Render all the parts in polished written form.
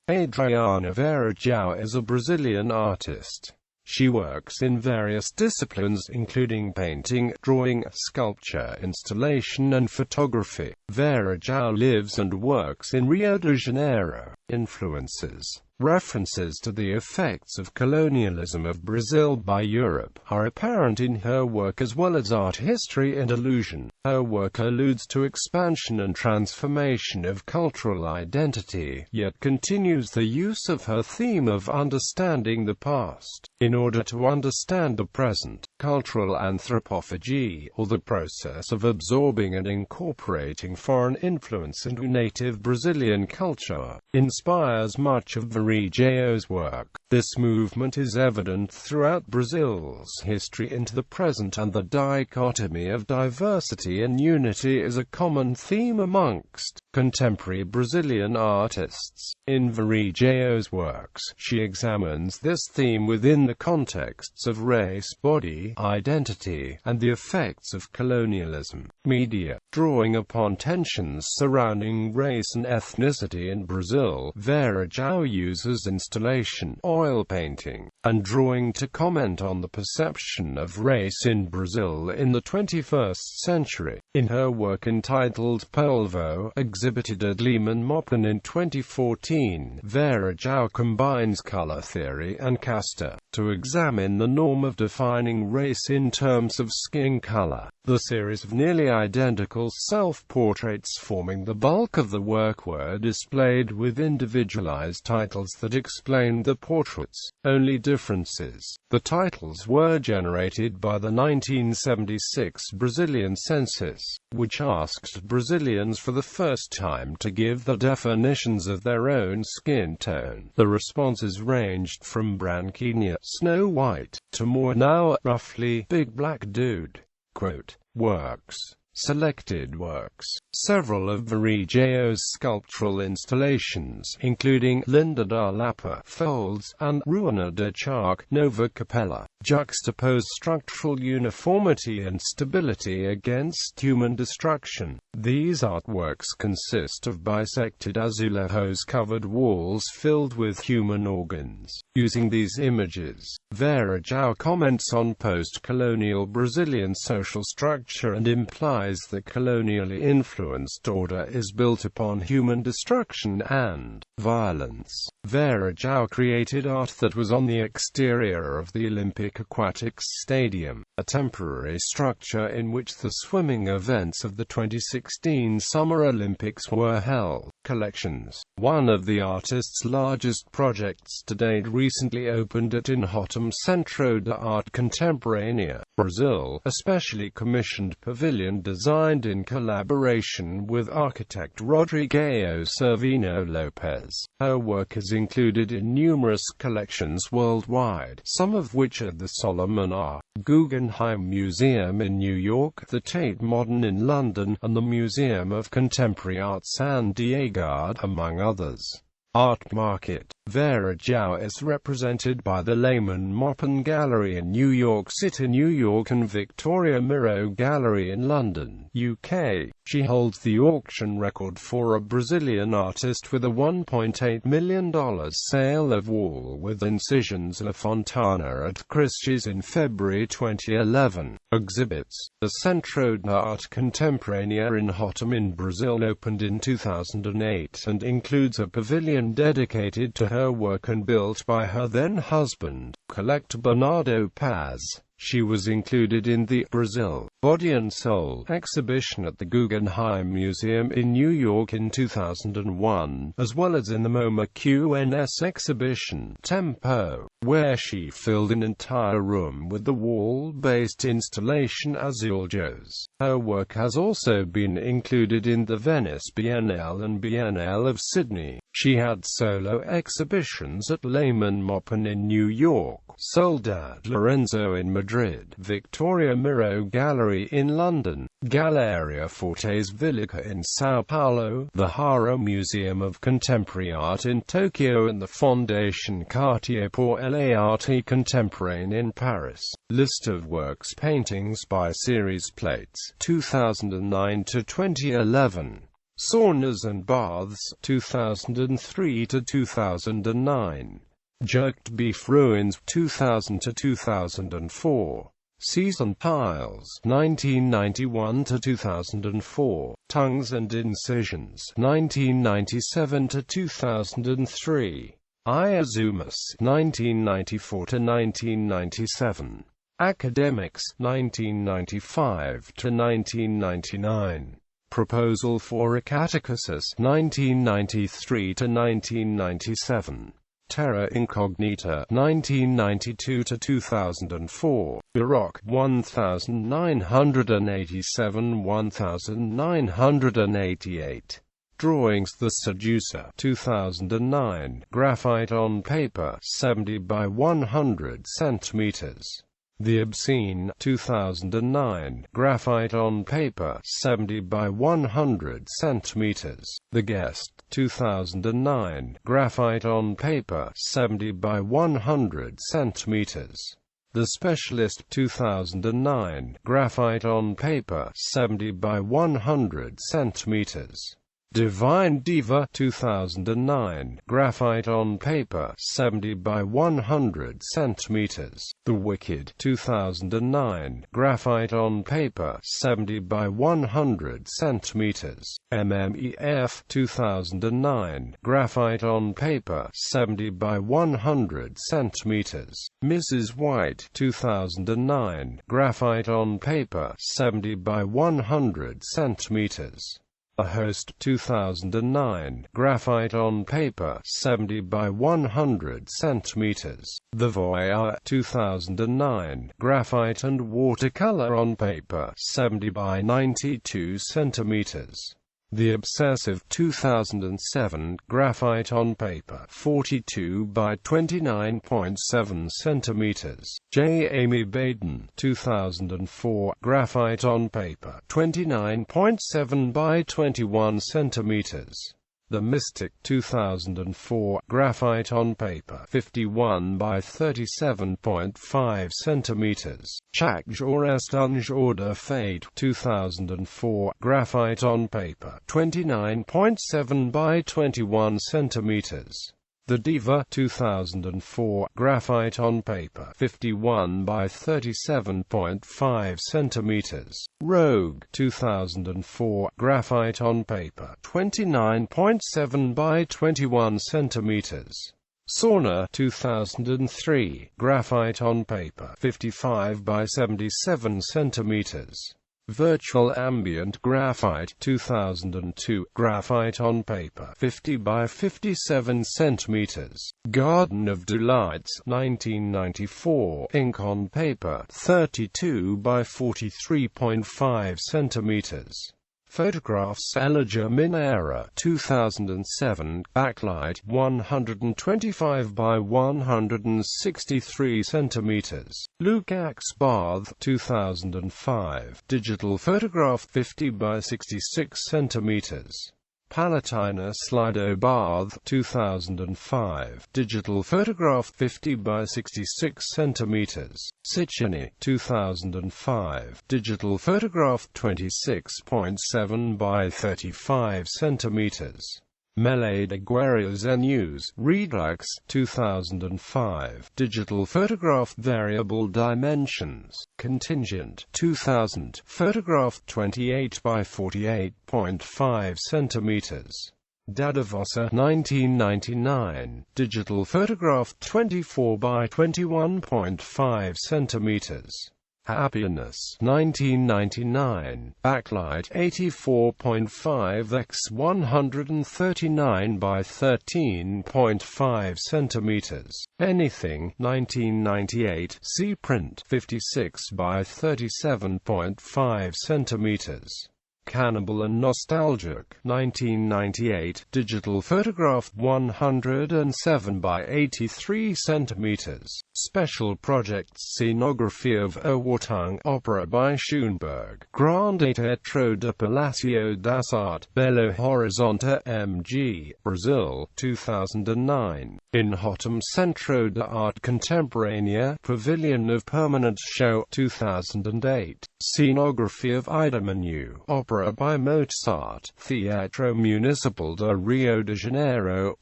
Adriana Varejão is a Brazilian artist. She works in various disciplines including painting, drawing, sculpture, installation and photography. Varejão lives and works in Rio de Janeiro. Influences. References to the effects of colonialism of Brazil by Europe are apparent in her work as well as art history and illusion. Her work alludes to expansion and transformation of cultural identity, yet continues the use of her theme of understanding the past, in order to understand the present. Cultural anthropophagy, or the process of absorbing and incorporating foreign influence into native Brazilian culture, inspires much of Varejão's work. This movement is evident throughout Brazil's history into the present, and the dichotomy of diversity and unity is a common theme amongst contemporary Brazilian artists. In Varejão's works, she examines this theme within the contexts of race, body, identity, and the effects of colonialism. Media. Drawing upon tensions surrounding race and ethnicity in Brazil, Varejão uses installation, oil painting, and drawing to comment on the perception of race in Brazil in the 21st century. In her work entitled Polvo, exhibited at Lehman Moppen in 2014, Varejão combines color theory and casta to examine the norm of defining race in terms of skin color. The series of nearly identical self-portraits forming the bulk of the work were displayed with individualized titles that explained the portraits' only differences. The titles were generated by the 1976 Brazilian census, which asked Brazilians for the first time to give the definitions of their own skin tone. The responses ranged from branquinha, Snow White, to more now, roughly, big black dude. Quote, works. Selected works. Several of Varejão's sculptural installations, including Linda da Lapa, Folds, and Ruína de Charque, Nova Capella, juxtapose structural uniformity and stability against human destruction. These artworks consist of bisected azulejos-covered walls filled with human organs. Using these images, Varejão comments on post-colonial Brazilian social structure and implies that colonially influenced order is built upon human destruction and violence. Varejão created art that was on the exterior of the Olympic Aquatics Stadium, a temporary structure in which the swimming events of the 2016 Summer Olympics were held. Collections. One of the artist's largest projects to date recently opened at Inhotim Centro de Arte Contemporânea, Brazil, a specially commissioned pavilion designed in collaboration with architect Rodrigo Servino Lopes. Her work is included in numerous collections worldwide, some of which are the Solomon R. Guggenheim Museum in New York, the Tate Modern in London, and the Museum of Contemporary Art San Diego, among others. Art Market. Varejão is represented by the Lehman Moppen Gallery in New York City, New York, and Victoria Miro Gallery in London, UK. She holds the auction record for a Brazilian artist with a $1.8 million sale of wall with incisions La Fontana at Christie's in February 2011. Exhibits. The Centro de Arte Contemporânea in Inhotim in Brazil opened in 2008 and includes a pavilion dedicated to her work and built by her then-husband, collector Bernardo Paz. She was included in the Brazil, Body and Soul exhibition at the Guggenheim Museum in New York in 2001, as well as in the MoMA QNS exhibition, Tempo, where she filled an entire room with the wall-based installation Azulejos. Her work has also been included in the Venice Biennale and Biennale of Sydney. She had solo exhibitions at Lehman Moppen in New York, Soledad Lorenzo in Madrid, Victoria Miro Gallery in London, Galleria Fortes Villica in São Paulo, the Haro Museum of Contemporary Art in Tokyo, and the Fondation Cartier pour l'Art Contemporaine in Paris. List of works. Paintings by Series Plates, 2009 to 2011. Saunas and Baths, 2003 to 2009. Jerked Beef Ruins, 2000 to 2004. Seasoned Tiles, 1991 to 2004. Tongues and Incisions, 1997 to 2003. Iazumus, 1994 to 1997. Academics, 1995 to 1999. Proposal for a Catechesis, 1993 to 1997. Terra Incognita, 1992 to 2004. Baroque, 1987-1988. Drawings The Seducer, 2009. Graphite on paper, 70 by 100 centimeters. The Obscene, 2009. Graphite on paper, 70 by 100 centimeters. The Guest, 2009. Graphite on paper, 70 by 100 centimeters. The Specialist, 2009. Graphite on paper, 70 by 100 centimeters. Divine Diva, 2009. Graphite on paper, 70 by 100 centimeters. The Wicked, 2009. Graphite on paper, 70 by 100 centimeters. MMEF, 2009. Graphite on paper, 70 by 100 centimeters. Mrs. White, 2009. Graphite on paper, 70 by 100 centimeters. A Host, 2009. Graphite on paper, 70 by 100 centimeters. The Voyeur, 2009. Graphite and watercolor on paper, 70 by 92 centimeters. The Obsessive, 2007. Graphite on paper, 42 by 29.7 centimeters. J. Amy Baden, 2004. Graphite on paper, 29.7 by 21 centimeters. The Mystic, 2004. Graphite on paper, 51 by 37.5 centimeters. Chaque jour est un jour de fête, 2004. Graphite on paper, 29.7 by 21 centimeters. The Diva, 2004. Graphite on paper, 51 by 37.5 centimeters. Rogue, 2004. Graphite on paper, 29.7 by 21 centimeters. Sauna, 2003. Graphite on paper, 55 by 77 centimeters. Virtual Ambient Graphite, 2002. Graphite on paper, 50 by 57 centimeters. Garden of Delights, 1994. Ink on paper, 32 by 43.5 centimeters. Photographs Elijah Minera, 2007. Backlight, 125 by 163 centimeters. Lukács Bath, 2005. Digital photograph, 50 by 66 centimeters. Palatina Slido Bath, 2005. Digital photograph, 50 by 66 centimeters. Siciny, 2005. Digital photograph, 26.7 by 35 centimeters. Melee de Guerrillas News, Redux, 2005. Digital photograph, variable dimensions. Contingent, 2000. Photograph, 28 by 48.5 centimeters. Dadavosa, 1999. Digital photograph, 24 by 21.5 centimeters. Happiness, 1999. Backlight, 84.5 x 139 by 13.5 centimeters. Anything, 1998. C-print, 56 by 37.5 centimeters. Cannibal and Nostalgic, 1998. Digital photograph, 107 by 83 centimeters. Special projects Scenography of a Wartung Opera by Schoenberg. Grande Teatro de Palacio das Artes, Belo Horizonte, MG, Brazil, 2009. In Hotum Centro de Arte Contemporânea, Pavilion of Permanent Show, 2008. Scenography of Ida Manu, Opera Opera by Mozart, Teatro Municipal de Rio de Janeiro,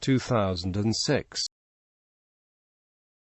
2006.